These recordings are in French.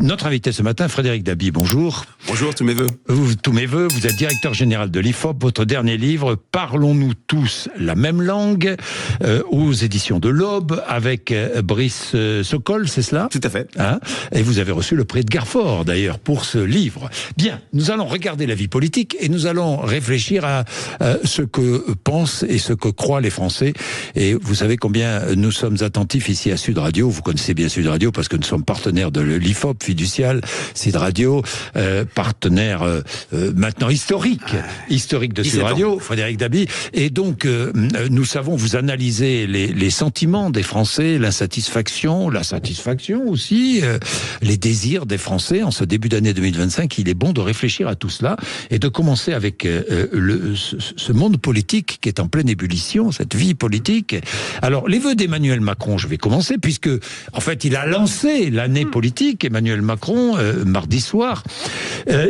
Notre invité ce matin, Frédéric Dabi, bonjour. Bonjour, tous mes vœux. Tous mes vœux, vous êtes directeur général de l'IFOP. Votre dernier livre, Parlons-nous tous la même langue, aux éditions de l'Aube, avec Brice Sokol, c'est cela ? Tout à fait. Hein ? Et vous avez reçu le prix de Garfort, d'ailleurs, pour ce livre. Bien, nous allons regarder la vie politique et nous allons réfléchir à ce que pensent et ce que croient les Français. Et vous savez combien nous sommes attentifs ici à Sud Radio. Vous connaissez bien Sud Radio parce que nous sommes partenaires de l'IFOP fiducial, Sud Radio, partenaire maintenant historique de Sud Radio, Frédéric Dabi. Et donc, nous savons, vous analysez les sentiments des Français, l'insatisfaction, la satisfaction aussi, les désirs des Français en ce début d'année 2025. Il est bon de réfléchir à tout cela et de commencer avec ce monde politique qui est en pleine ébullition, cette vie politique. Alors, les vœux d'Emmanuel Macron, je vais commencer, puisque, en fait, il a lancé l'année politique, Emmanuel Macron, mardi soir.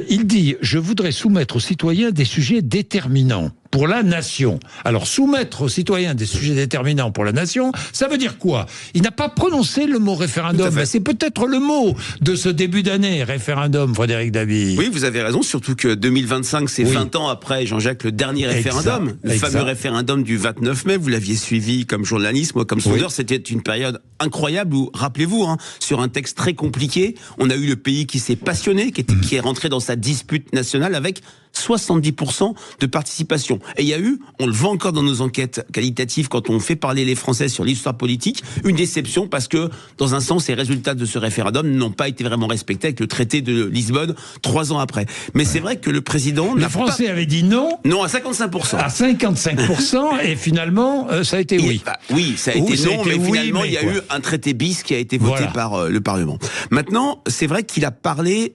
Il dit « Je voudrais soumettre aux citoyens des sujets déterminants pour la nation ». Alors, soumettre aux citoyens des sujets déterminants pour la nation, ça veut dire quoi ? Il n'a pas prononcé le mot référendum, mais c'est peut-être le mot de ce début d'année, référendum, Frédéric Dabi. Oui, vous avez raison, surtout que 2025, c'est 20 ans après Jean-Jacques, le dernier référendum, le fameux référendum du 29 mai, vous l'aviez suivi comme journaliste, moi comme sondeur, c'était une période incroyable où, rappelez-vous, sur un texte très compliqué, on a eu le pays qui s'est passionné, qui est rentré dans sa dispute nationale avec 70% de participation. Et il y a eu, on le voit encore dans nos enquêtes qualitatives, quand on fait parler les Français sur l'histoire politique, une déception parce que, dans un sens, les résultats de ce référendum n'ont pas été vraiment respectés avec le traité de Lisbonne 3 ans après. Mais c'est vrai que le président... Les Français avaient dit non. Non, à 55%. À 55%, et finalement, ça a été oui. Oui, ça a été non, mais finalement, il y a eu un traité bis qui a été voté par le Parlement. Maintenant, c'est vrai qu'il a parlé,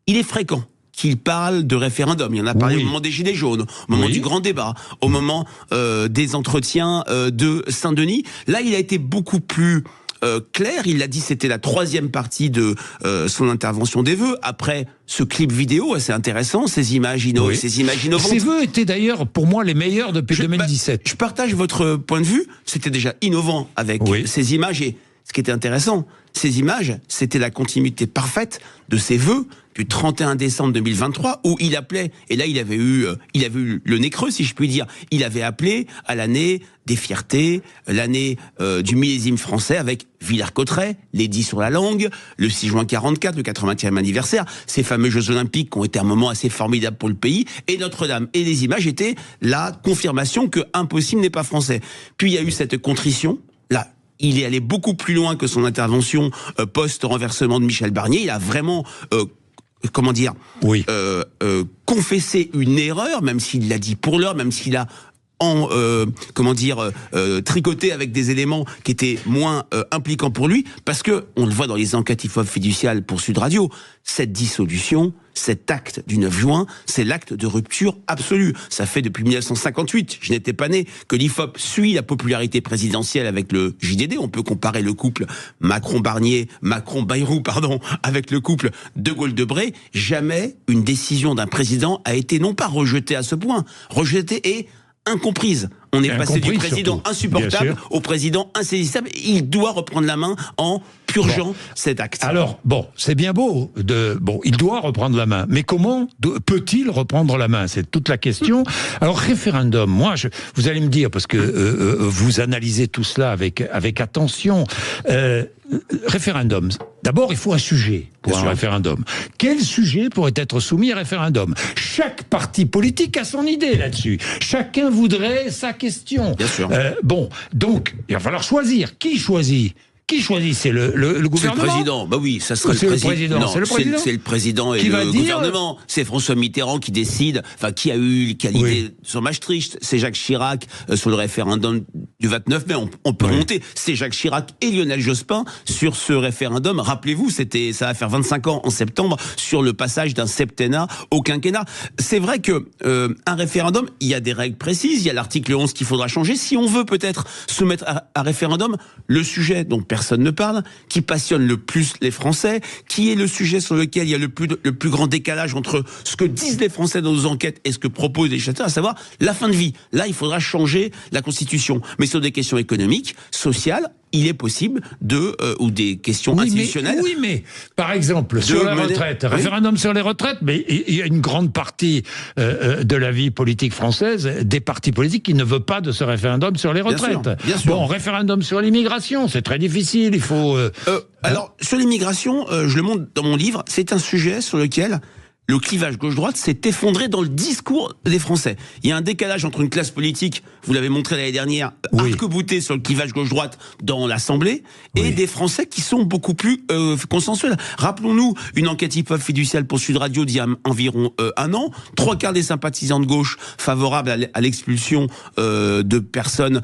il est fréquent qu'il parle de référendum. Il en a parlé au moment des Gilets jaunes, au moment du grand débat, au moment des entretiens de Saint-Denis. Là, il a été beaucoup plus clair. Il l'a dit, c'était la 3e partie de son intervention des vœux. Après ce clip vidéo assez intéressant, ces images innovantes. Ces vœux étaient d'ailleurs, pour moi, les meilleurs depuis 2017. Je partage votre point de vue. C'était déjà innovant avec ces images. Et ce qui était intéressant, ces images, c'était la continuité parfaite de ses vœux du 31 décembre 2023, où il appelait, et là il avait eu le nez creux, si je puis dire, il avait appelé à l'année des fiertés, l'année du millésime français, avec Villers-Cotterêts, l'édit sur la langue, le 6 juin 44, le 80e anniversaire, ces fameux Jeux Olympiques qui ont été un moment assez formidable pour le pays, et Notre-Dame. Et les images étaient la confirmation que impossible n'est pas français. Puis il y a eu cette contrition, là, il est allé beaucoup plus loin que son intervention post-renversement de Michel Barnier. Il a vraiment, confessé une erreur, même s'il l'a dit pour l'heure, même s'il a tricoté avec des éléments qui étaient moins impliquants pour lui, parce que, on le voit dans les enquêtes IFOP fiduciales pour Sud Radio, cette dissolution, cet acte du 9 juin, c'est l'acte de rupture absolue. Ça fait depuis 1958, je n'étais pas né, que l'IFOP suit la popularité présidentielle avec le JDD. On peut comparer le couple Macron-Bayrou, avec le couple de Gaulle-Debré. Jamais une décision d'un président a été non pas rejetée à ce point, rejetée et incomprise. On est passé du président insupportable au président insaisissable. Il doit reprendre la main en purgeant cet acte. Alors, c'est bien beau. Il doit reprendre la main. Mais comment peut-il reprendre la main ? C'est toute la question. Alors, référendum, vous allez me dire, parce que vous analysez tout cela avec attention, référendum. D'abord, il faut un sujet pour un référendum. Quel sujet pourrait être soumis à référendum ? Chaque parti politique a son idée là-dessus. Chacun voudrait sa question. Bien sûr. Donc, il va falloir choisir. Qui choisit ? Qui choisit ? C'est le gouvernement ? C'est le président. Bah oui, ça serait le président. Non, c'est le président. C'est le président et le gouvernement. C'est François Mitterrand qui décide. Enfin, qui a eu l'idée sur Maastricht ? C'est Jacques Chirac sur le référendum du 29 mai. On peut remonter. C'est Jacques Chirac et Lionel Jospin sur ce référendum. Rappelez-vous, ça va faire 25 ans en septembre sur le passage d'un septennat au quinquennat. C'est vrai que un référendum, il y a des règles précises. Il y a l'article 11 qu'il faudra changer. Si on veut peut-être soumettre à référendum le sujet dont personne ne parle, qui passionne le plus les Français, qui est le sujet sur lequel il y a le plus grand décalage entre ce que disent les Français dans nos enquêtes et ce que proposent les législateurs, à savoir la fin de vie. Là, il faudra changer la Constitution. Mais sur des questions économiques, sociales, il est possible ou des questions institutionnelles. Oui, mais par exemple, sur la retraite, référendum sur les retraites, mais il y a une grande partie de la vie politique française, des partis politiques qui ne veulent pas de ce référendum sur les retraites. Bien sûr. Bon, référendum sur l'immigration, c'est très difficile, il faut... Alors, sur l'immigration, je le montre dans mon livre, c'est un sujet sur lequel le clivage gauche-droite s'est effondré dans le discours des Français. Il y a un décalage entre une classe politique, vous l'avez montré l'année dernière, arc-boutée sur le clivage gauche-droite dans l'Assemblée, et des Français qui sont beaucoup plus consensuels. Rappelons-nous une enquête hip-hop fiduciale pour Sud Radio d'il y a environ un an. 3/4 des sympathisants de gauche favorables à l'expulsion de personnes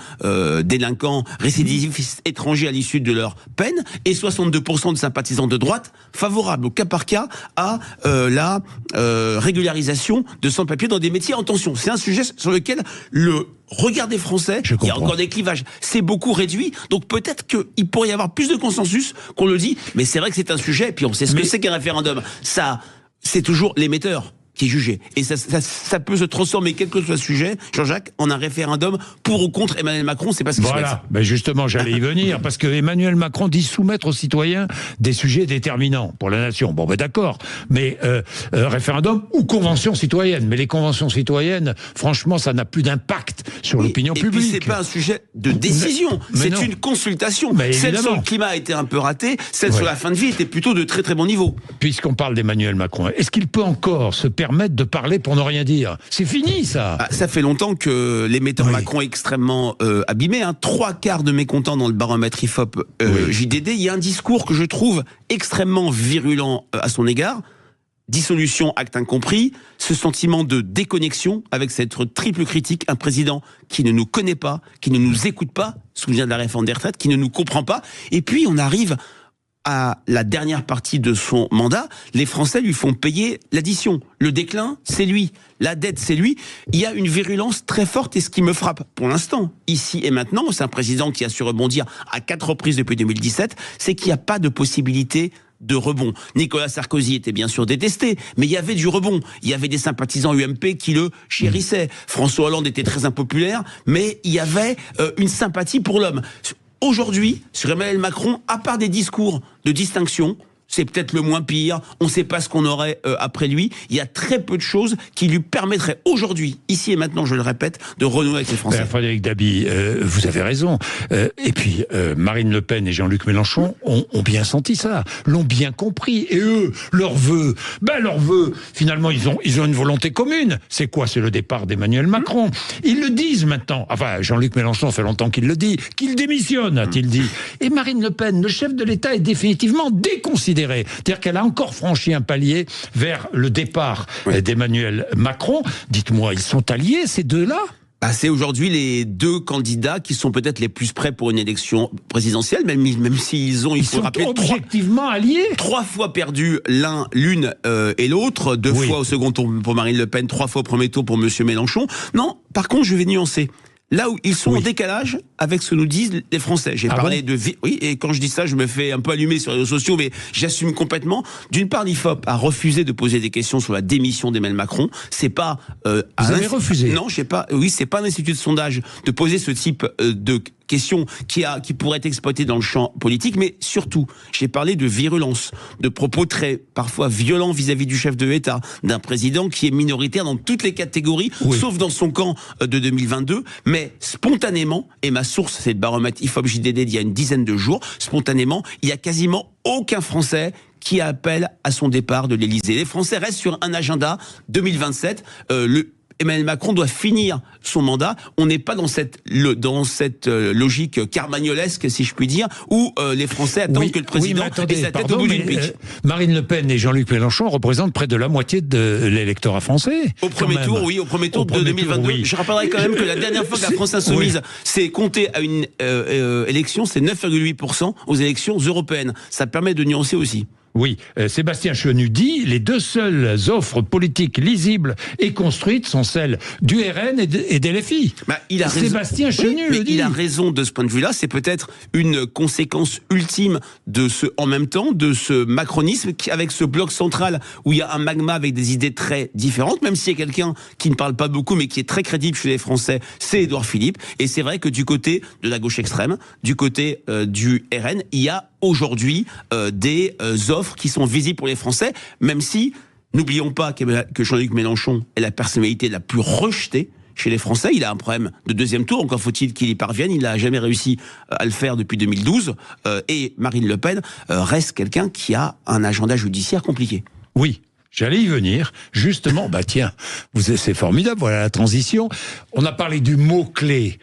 délinquants, récidivistes étrangers à l'issue de leur peine, et 62% de sympathisants de droite favorables au cas par cas à la régularisation de sans-papiers dans des métiers en tension. C'est un sujet sur lequel le regard des Français, il y a encore des clivages, c'est beaucoup réduit, donc peut-être qu'il pourrait y avoir plus de consensus qu'on le dit, mais c'est vrai que c'est un sujet, et puis on sait ce que c'est qu'un référendum. Ça, c'est toujours l'émetteur qui est jugé. Et ça peut se transformer, quel que soit le sujet, Jean-Jacques, en un référendum pour ou contre Emmanuel Macron, c'est pas ce qui se passe. Voilà, ben justement, j'allais y venir, parce que Emmanuel Macron dit soumettre aux citoyens des sujets déterminants pour la nation. Bon, ben d'accord, mais référendum ou convention citoyenne. Mais les conventions citoyennes, franchement, ça n'a plus d'impact sur l'opinion publique. Et puis c'est pas un sujet de décision, c'est une consultation. Celle sur le climat a été un peu ratée, celle sur la fin de vie était plutôt de très très bon niveau. Puisqu'on parle d'Emmanuel Macron, est-ce qu'il peut encore se permettre de parler pour ne rien dire? C'est fini, ça. Ça fait longtemps que l'émetteur Macron est extrêmement abîmé. 3/4 de mécontents dans le baromètre IFOP JDD. Il y a un discours que je trouve extrêmement virulent à son égard. Dissolution, acte incompris, ce sentiment de déconnexion avec cette triple critique, un président qui ne nous connaît pas, qui ne nous écoute pas, souvenir de la réforme des retraites, qui ne nous comprend pas, et puis on arrive à la dernière partie de son mandat, les Français lui font payer l'addition. Le déclin, c'est lui. La dette, c'est lui. Il y a une virulence très forte, et ce qui me frappe pour l'instant, ici et maintenant, c'est un président qui a su rebondir à 4 reprises depuis 2017, c'est qu'il n'y a pas de possibilité de rebond. Nicolas Sarkozy était bien sûr détesté, mais il y avait du rebond. Il y avait des sympathisants UMP qui le chérissaient. François Hollande était très impopulaire, mais il y avait une sympathie pour l'homme. Aujourd'hui, sur Emmanuel Macron, à part des discours de distinction, c'est peut-être le moins pire, on ne sait pas ce qu'on aurait après lui, il y a très peu de choses qui lui permettraient aujourd'hui, ici et maintenant, je le répète, de renouer avec les Français. Frédéric Dabi, vous avez raison. Et puis, Marine Le Pen et Jean-Luc Mélenchon ont bien senti ça, l'ont bien compris. Et eux, leurs vœux, finalement, ils ont une volonté commune. C'est quoi? C'est le départ d'Emmanuel Macron. Ils le disent maintenant. Enfin, Jean-Luc Mélenchon, ça fait longtemps qu'il le dit, qu'il démissionne, a-t-il dit. Et Marine Le Pen, le chef de l'État, est définitivement déconsidéré. C'est-à-dire qu'elle a encore franchi un palier vers le départ d'Emmanuel Macron. Dites-moi, ils sont alliés, ces deux-là? C'est aujourd'hui les deux candidats qui sont peut-être les plus prêts pour une élection présidentielle, même s'ils ont, il faut rappeler, objectivement alliés. 3 fois perdu l'une et l'autre, 2 fois au second tour pour Marine Le Pen, 3 fois au premier tour pour Monsieur Mélenchon. Non, par contre, je vais nuancer. Là où ils sont en décalage avec ce que nous disent les Français. J'ai parlé de... Oui, et quand je dis ça, je me fais un peu allumer sur les réseaux sociaux, mais j'assume complètement. D'une part, l'IFOP a refusé de poser des questions sur la démission d'Emmanuel Macron. C'est pas... Vous avez refusé? Non, je sais pas. Oui, c'est pas un institut de sondage de poser ce type de questions qui pourraient être exploitées dans le champ politique, mais surtout, j'ai parlé de virulence, de propos très, parfois violents vis-à-vis du chef de l'État, d'un président qui est minoritaire dans toutes les catégories, sauf dans son camp de 2022, mais spontanément, et ma source, c'est le baromètre IFOP JDD d'il y a une dizaine de jours, spontanément, il y a quasiment aucun Français qui appelle à son départ de l'Élysée. Les Français restent sur un agenda 2027, Emmanuel Macron doit finir son mandat. On n'est pas dans cette logique carmagnolesque, si je puis dire, où les Français attendent que le président ait sa tête au bout d'une pique. Marine Le Pen et Jean-Luc Mélenchon représentent près de la moitié de l'électorat français. Au premier tour, au premier tour de 2022. Je rappellerai quand même que la dernière fois que la France Insoumise s'est comptée à une élection, c'est 9,8% aux élections européennes. Ça permet de nuancer aussi. Oui, Sébastien Chenu dit les deux seules offres politiques lisibles et construites sont celles du RN et des LFI. Il a Sébastien Chenu le dit. Il a raison de ce point de vue-là. C'est peut-être une conséquence ultime de en même temps, de ce macronisme avec ce bloc central où il y a un magma avec des idées très différentes. Même s'il y a quelqu'un qui ne parle pas beaucoup mais qui est très crédible chez les Français, c'est Édouard Philippe. Et c'est vrai que du côté de la gauche extrême, du côté du RN, il y a aujourd'hui des offres qui sont visibles pour les Français, même si, n'oublions pas que Jean-Luc Mélenchon est la personnalité la plus rejetée chez les Français. Il a un problème de deuxième tour, encore faut-il qu'il y parvienne. Il n'a jamais réussi à le faire depuis 2012. Et Marine Le Pen reste quelqu'un qui a un agenda judiciaire compliqué. Oui. J'allais y venir, justement, tiens, c'est formidable, voilà la transition. On a parlé du mot-clé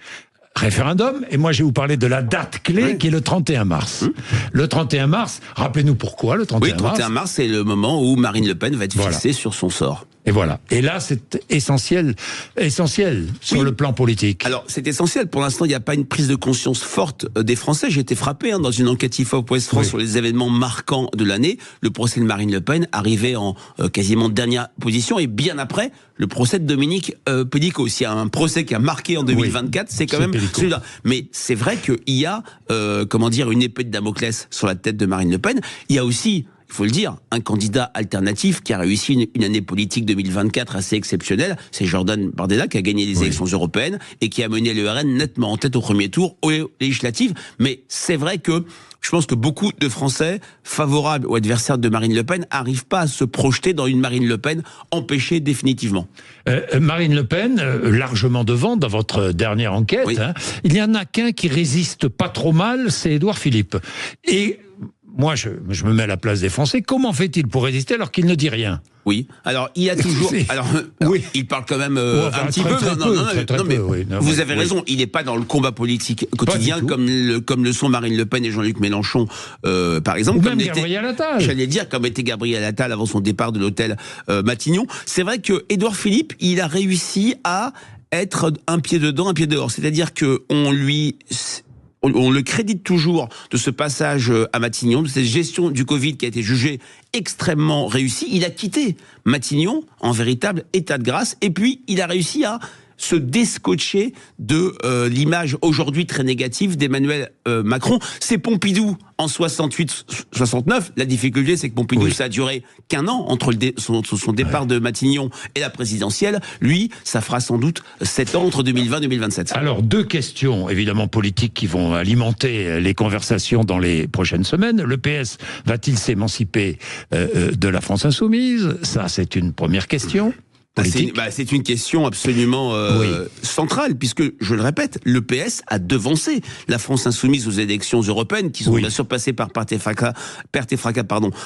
référendum, et moi je vais vous parler de la date clé qui est le 31 mars. Le 31 mars, rappelez-nous pourquoi le 31 mars. Oui, le 31 mars, c'est le moment où Marine Le Pen va être fixée sur son sort. Et voilà. Et là, c'est essentiel sur le plan politique. Alors, c'est essentiel. Pour l'instant, il n'y a pas une prise de conscience forte des Français. J'ai été frappé dans une enquête IFOP Ouest France sur les événements marquants de l'année. Le procès de Marine Le Pen arrivait en quasiment dernière position, et bien après, le procès de Dominique Pellicot. S'il y a un procès qui a marqué en 2024, c'est quand même celui-là. Mais c'est vrai qu'il y a, une épée de Damoclès sur la tête de Marine Le Pen. Il y a aussi, il faut le dire, un candidat alternatif qui a réussi une année politique 2024 assez exceptionnelle. C'est Jordan Bardella qui a gagné les élections européennes et qui a mené le RN nettement en tête au premier tour aux législatives. Mais c'est vrai que je pense que beaucoup de Français favorables aux adversaires de Marine Le Pen n'arrivent pas à se projeter dans une Marine Le Pen empêchée définitivement. Marine Le Pen, largement devant dans votre dernière enquête, il n'y en a qu'un qui résiste pas trop mal, c'est Édouard Philippe. Et moi, je me mets à la place des Français. Comment fait-il pour résister alors qu'il ne dit rien ? Oui. Alors, il y a toujours. Alors, il parle quand même un petit peu. Vous avez raison. Il n'est pas dans le combat politique quotidien comme le sont Marine Le Pen et Jean-Luc Mélenchon, par exemple. Ou même Gabriel Attal. J'allais dire, comme était Gabriel Attal avant son départ de l'hôtel Matignon. C'est vrai que Édouard Philippe, il a réussi à être un pied dedans, un pied dehors. C'est-à-dire que on le crédite toujours de ce passage à Matignon, de cette gestion du Covid qui a été jugée extrêmement réussie. Il a quitté Matignon en véritable état de grâce, et puis il a réussi à se déscotcher de l'image aujourd'hui très négative d'Emmanuel Macron. C'est Pompidou en 68-69. La difficulté, c'est que Pompidou, ça a duré qu'1 an entre son départ de Matignon et la présidentielle. Lui, ça fera sans doute 7 ans entre 2020 et 2027. Alors, 2 questions, évidemment, politiques qui vont alimenter les conversations dans les prochaines semaines. Le PS va-t-il s'émanciper de la France insoumise ? Ça, c'est une première question. C'est une question absolument centrale, puisque, je le répète, le PS a devancé la France insoumise aux élections européennes, qui sont bien sûr passées par perte et fracas,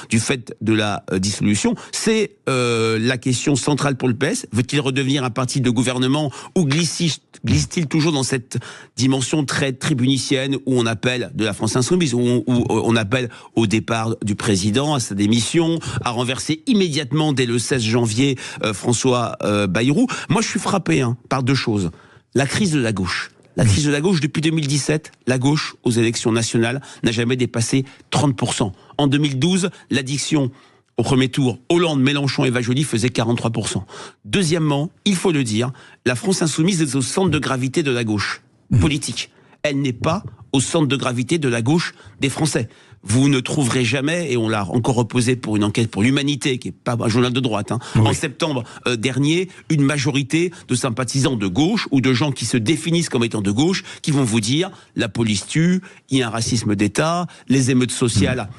du fait de la dissolution. C'est la question centrale pour le PS. Veut-il redevenir un parti de gouvernement, ou glisse-t-il toujours dans cette dimension très tribunicienne où on appelle de la France insoumise, où on appelle au départ du président, à sa démission, à renverser immédiatement dès le 16 janvier François Bayrou. Moi, je suis frappé par 2 choses. La crise de la gauche. La crise de la gauche, depuis 2017, la gauche, aux élections nationales, n'a jamais dépassé 30%. En 2012, l'addiction au premier tour, Hollande, Mélenchon et Vajoli faisait 43%. Deuxièmement, il faut le dire, la France insoumise est au centre de gravité de la gauche politique. Elle n'est pas au centre de gravité de la gauche des Français. Vous ne trouverez jamais, et on l'a encore reposé pour une enquête pour l'Humanité, qui n'est pas un journal de droite, en septembre dernier, une majorité de sympathisants de gauche, ou de gens qui se définissent comme étant de gauche, qui vont vous dire, la police tue, il y a un racisme d'État, les émeutes sociales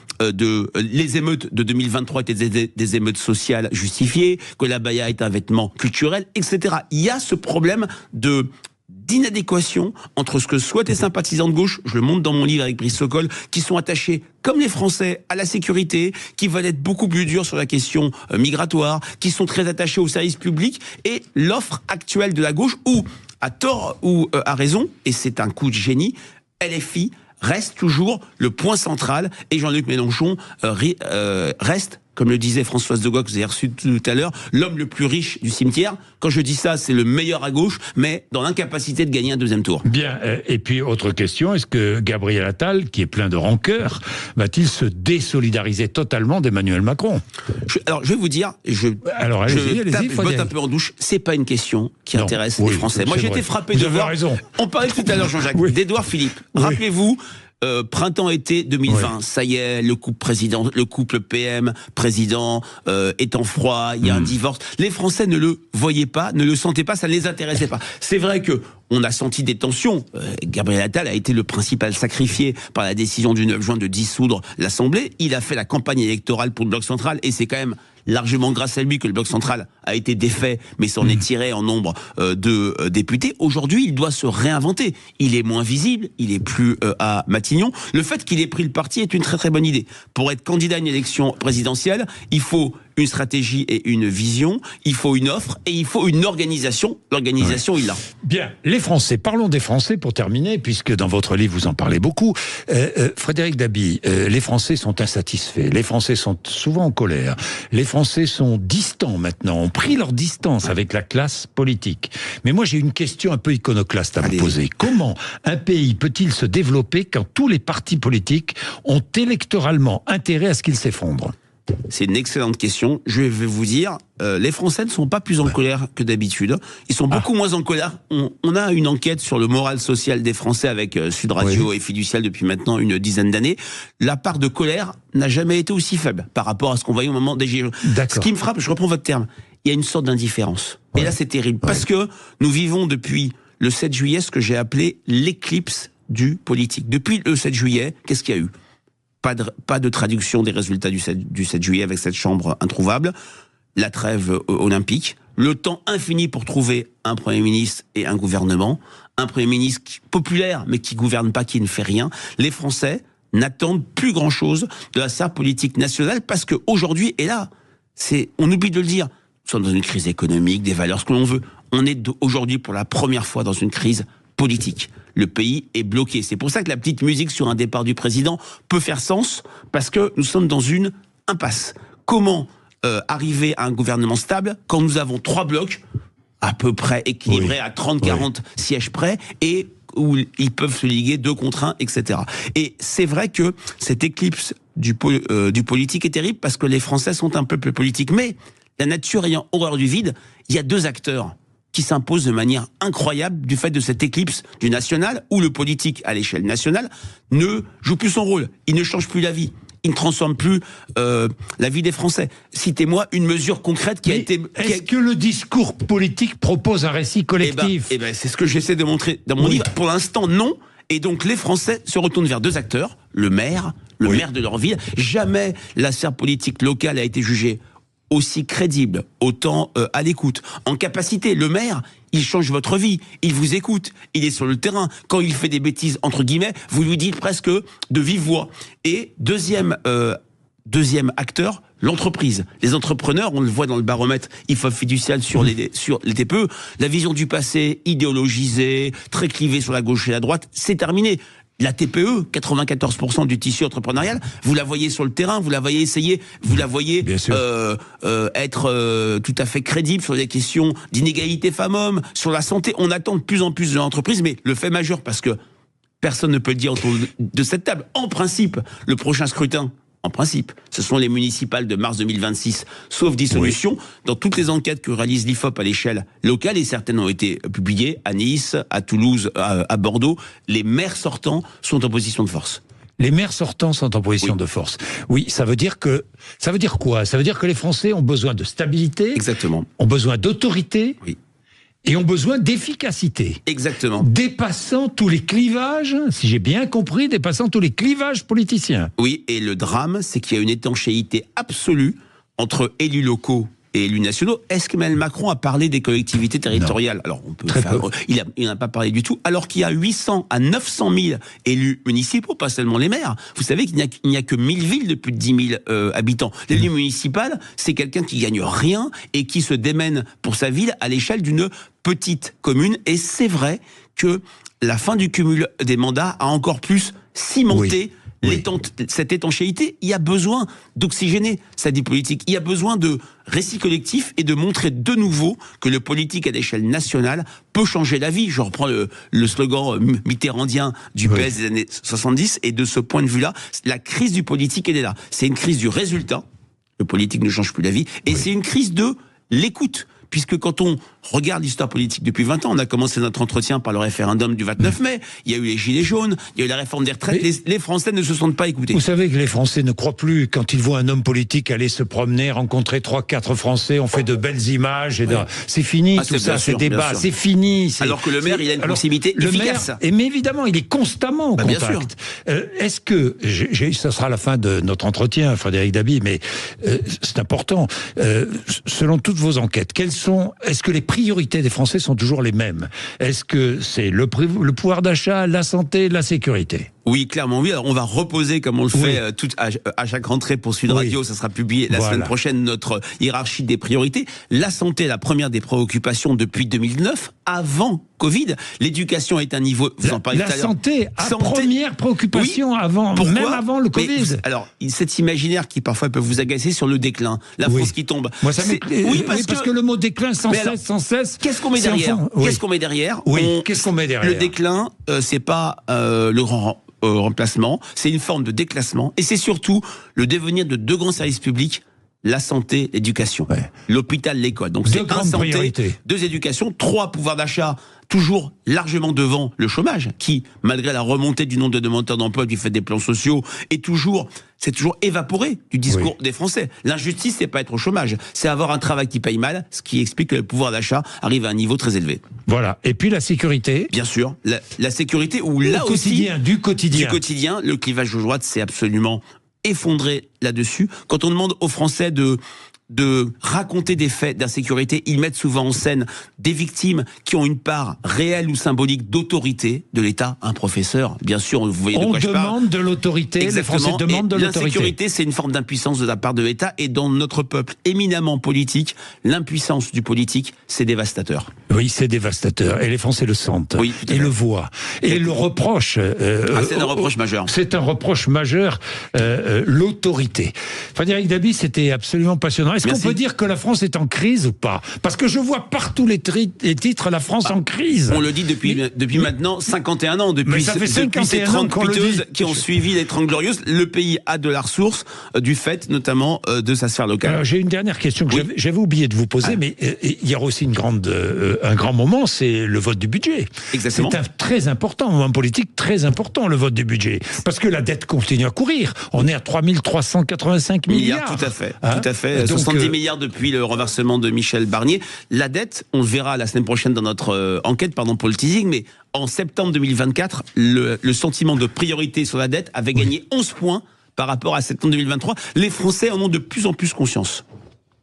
les émeutes de 2023 étaient des émeutes sociales justifiées, que l'abaya est un vêtement culturel, etc. Il y a ce problème d'inadéquation entre ce que souhaitent les sympathisants de gauche, je le montre dans mon livre avec Brice Sokol, qui sont attachés, comme les Français, à la sécurité, qui veulent être beaucoup plus durs sur la question migratoire, qui sont très attachés au service public, et l'offre actuelle de la gauche, où, à tort ou à raison, et c'est un coup de génie, LFI reste toujours le point central, et Jean-Luc Mélenchon reste comme le disait Françoise de Gaulle, que vous avez reçu tout à l'heure, l'homme le plus riche du cimetière. Quand je dis ça, c'est le meilleur à gauche, mais dans l'incapacité de gagner un deuxième tour. Bien, et puis autre question, est-ce que Gabriel Attal, qui est plein de rancœur, va-t-il se désolidariser totalement d'Emmanuel Macron? Alors, je vais vous dire, je botte un peu en douche, c'est pas une question qui intéresse les Français. Moi, j'ai été frappé de voir... raison. On parlait tout à l'heure, Jean-Jacques, d'Édouard Philippe. Rappelez-vous, printemps-été 2020, ça y est, le couple PM président est en froid, il y a un divorce. Les Français ne le voyaient pas, ne le sentaient pas, ça ne les intéressait pas. C'est vrai que on a senti des tensions. Gabriel Attal a été le principal sacrifié par la décision du 9 juin de dissoudre l'Assemblée. Il a fait la campagne électorale pour le Bloc central et c'est quand même largement grâce à lui que le Bloc central a été défait, mais s'en est tiré en nombre de députés. Aujourd'hui, il doit se réinventer. Il est moins visible, il est plus à Matignon. Le fait qu'il ait pris le parti est une très très bonne idée. Pour être candidat à une élection présidentielle, il faut une stratégie et une vision, il faut une offre et il faut une organisation. L'organisation, il l'a. Bien, les Français, parlons des Français pour terminer, puisque dans votre livre vous en parlez beaucoup. Frédéric Dabi, les Français sont insatisfaits, les Français sont souvent en colère, les Français sont distants maintenant, ont pris leur distance avec la classe politique. Mais moi j'ai une question un peu iconoclaste à vous poser. Comment un pays peut-il se développer quand tous les partis politiques ont électoralement intérêt à ce qu'il s'effondre ? C'est une excellente question. Je vais vous dire, les Français ne sont pas plus en colère que d'habitude. Ils sont beaucoup moins en colère. On a une enquête sur le moral social des Français avec Sud Radio et Fiducial depuis maintenant une dizaine d'années. La part de colère n'a jamais été aussi faible par rapport à ce qu'on voyait au moment des Gilets jaunes. Ce qui me frappe, je reprends votre terme, il y a une sorte d'indifférence. Et là, c'est terrible. Parce que nous vivons depuis le 7 juillet ce que j'ai appelé l'éclipse du politique. Depuis le 7 juillet, qu'est-ce qu'il y a eu ? Pas de traduction des résultats du 7 juillet avec cette chambre introuvable, la trêve olympique, le temps infini pour trouver un Premier ministre et un gouvernement, un Premier ministre populaire mais qui gouverne pas, qui ne fait rien. Les Français n'attendent plus grand-chose de la sphère politique nationale parce qu'aujourd'hui, et là, on oublie de le dire, nous sommes dans une crise économique, des valeurs, ce que l'on veut. On est aujourd'hui pour la première fois dans une crise politique. Le pays est bloqué. C'est pour ça que la petite musique sur un départ du président peut faire sens, parce que nous sommes dans une impasse. Comment arriver à un gouvernement stable quand nous avons 3 blocs à peu près équilibrés à 30-40 sièges près et où ils peuvent se liguer 2 contre 1, etc. Et c'est vrai que cette éclipse du politique est terrible parce que les Français sont un peuple politique. Mais la nature ayant horreur du vide, il y a 2 acteurs qui s'impose de manière incroyable du fait de cette éclipse du national, où le politique, à l'échelle nationale, ne joue plus son rôle. Il ne change plus la vie. Il ne transforme plus la vie des Français. Citez-moi une mesure concrète qui a été... Est-ce que le discours politique propose un récit collectif ? Eh ben, c'est ce que j'essaie de montrer dans mon livre. Pour l'instant, non. Et donc, les Français se retournent vers 2 acteurs. Le maire de leur ville. Jamais la sphère politique locale a été jugée aussi crédible, autant à l'écoute, en capacité. Le maire, il change votre vie, il vous écoute, il est sur le terrain. Quand il fait des bêtises, entre guillemets, vous lui dites presque de vive voix. Et deuxième acteur, l'entreprise. Les entrepreneurs, on le voit dans le baromètre IFOP Fiducial sur les TPE, la vision du passé, idéologisée, très clivée sur la gauche et la droite, c'est terminé. La TPE, 94% du tissu entrepreneurial, vous la voyez sur le terrain, vous la voyez essayer, vous la voyez être tout à fait crédible sur des questions d'inégalité femmes-hommes, sur la santé. On attend de plus en plus de l'entreprise, mais le fait majeur, parce que personne ne peut le dire autour de cette table, en principe, le prochain scrutin, en principe, ce sont les municipales de mars 2026, sauf dissolution. Dans toutes les enquêtes que réalise l'IFOP à l'échelle locale, et certaines ont été publiées à Nice, à Toulouse, à Bordeaux, les maires sortants sont en position de force. Les maires sortants sont en position de force. Oui, ça veut dire quoi ? Ça veut dire que les Français ont besoin de stabilité. Exactement. Ont besoin d'autorité. Oui. Et ont besoin d'efficacité. Exactement. Dépassant tous les clivages, si j'ai bien compris, dépassant tous les clivages politiciens. Oui, et le drame, c'est qu'il y a une étanchéité absolue entre élus locaux et élus nationaux. Est-ce qu'Emmanuel Macron a parlé des collectivités territoriales ? Alors, on peut il n'a pas parlé du tout, alors qu'il y a 800 à 900 000 élus municipaux, pas seulement les maires. Vous savez qu'il n'y a que 1000 villes de plus de 10 000 habitants. L'élu municipal, c'est quelqu'un qui gagne rien et qui se démène pour sa ville à l'échelle d'une petite commune. Et c'est vrai que la fin du cumul des mandats a encore plus cimenté cette étanchéité, il y a besoin d'oxygéner sa vie politique. Il y a besoin de récit collectif et de montrer de nouveau que le politique à l'échelle nationale peut changer la vie. Je reprends le slogan mitterrandien du PS des années 70, et de ce point de vue-là, la crise du politique, elle est là. C'est une crise du résultat. Le politique ne change plus la vie. Et c'est une crise de l'écoute. Puisque quand on regarde l'histoire politique depuis 20 ans, on a commencé notre entretien par le référendum du 29 mai, il y a eu les Gilets jaunes, il y a eu la réforme des retraites, les Français ne se sont pas écoutés. Vous savez que les Français ne croient plus quand ils voient un homme politique aller se promener, rencontrer 3-4 Français, on fait de belles images, et c'est fini tout ça, ces débats, c'est fini. Alors que le maire, il a une proximité efficace. Mais évidemment, il est constamment au contact. Est-ce que, ça sera la fin de notre entretien, Frédéric Dabi, mais c'est important, selon toutes vos enquêtes, est-ce que les priorités des Français sont toujours les mêmes? Est-ce que c'est le pouvoir d'achat, la santé, la sécurité? Oui, clairement oui. Alors on va reposer, comme on le fait à chaque rentrée pour Sud Radio, ça sera publié la semaine prochaine, notre hiérarchie des priorités. La santé est la première des préoccupations depuis 2009, avant Covid. L'éducation est un niveau, vous en parlez tout à l'heure. La santé, première préoccupation même avant le Covid. Alors, cet imaginaire qui parfois peut vous agacer sur le déclin, la France qui tombe. Moi, parce que le mot déclin sans cesse. Qu'est-ce qu'on met derrière? Qu'est-ce qu'on met derrière? Qu'est-ce qu'on met derrière? Le déclin, c'est pas le grand remplacement, c'est une forme de déclassement, et c'est surtout le devenir de deux grands services publics, la santé, l'éducation, l'hôpital, l'école. Donc c'est un santé, deux éducations, trois pouvoir d'achat, toujours largement devant le chômage, qui, malgré la remontée du nombre de demandeurs d'emploi du fait des plans sociaux, c'est toujours évaporé du discours des Français. L'injustice, c'est pas être au chômage, c'est avoir un travail qui paye mal, ce qui explique que le pouvoir d'achat arrive à un niveau très élevé. Voilà. Et puis la sécurité. Bien sûr, la sécurité où là aussi du quotidien, le clivage de droite s'est absolument effondré là-dessus. Quand on demande aux Français de raconter des faits d'insécurité, ils mettent souvent en scène des victimes qui ont une part réelle ou symbolique d'autorité de l'État. Un professeur, bien sûr, vous voyez de quoi je parle. On demande de l'autorité, les Français demandent de l'autorité. L'insécurité, c'est une forme d'impuissance de la part de l'État, et dans notre peuple éminemment politique, l'impuissance du politique, c'est dévastateur. Oui, c'est dévastateur, et les Français le sentent, et le voient. Et le reproche... c'est un reproche majeur. C'est un reproche majeur, l'autorité. Frédéric Dabi, c'était absolument passionnant. Est-ce qu'on peut dire que la France est en crise ou pas? Parce que je vois partout les titres, la France en crise. On le dit depuis maintenant 51 ans, depuis ces 30 piteuses qui ont suivi les 30 glorieuses. Le pays a de la ressource, du fait notamment de sa sphère locale. Alors, j'ai une dernière question que j'avais oublié de vous poser, mais il y a aussi un grand moment, c'est le vote du budget. Exactement. C'est un très important moment politique, très important, le vote du budget. Parce que la dette continue à courir. On est à 3 385 milliards. Tout à fait. Tout à fait. Donc, 70 milliards depuis le renversement de Michel Barnier. La dette, on le verra la semaine prochaine dans notre enquête, pour le teasing, mais en septembre 2024, le sentiment de priorité sur la dette avait gagné 11 points par rapport à septembre 2023. Les Français en ont de plus en plus conscience.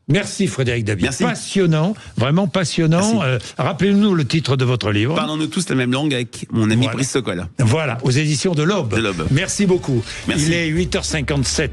Merci Frédéric Dabi. Merci. Passionnant, vraiment passionnant. Rappelez-nous le titre de votre livre. Parlons-nous tous la même langue avec mon ami Brice Sokol. Voilà, aux éditions de l'Aube. Merci beaucoup. Merci. Il est 8h57.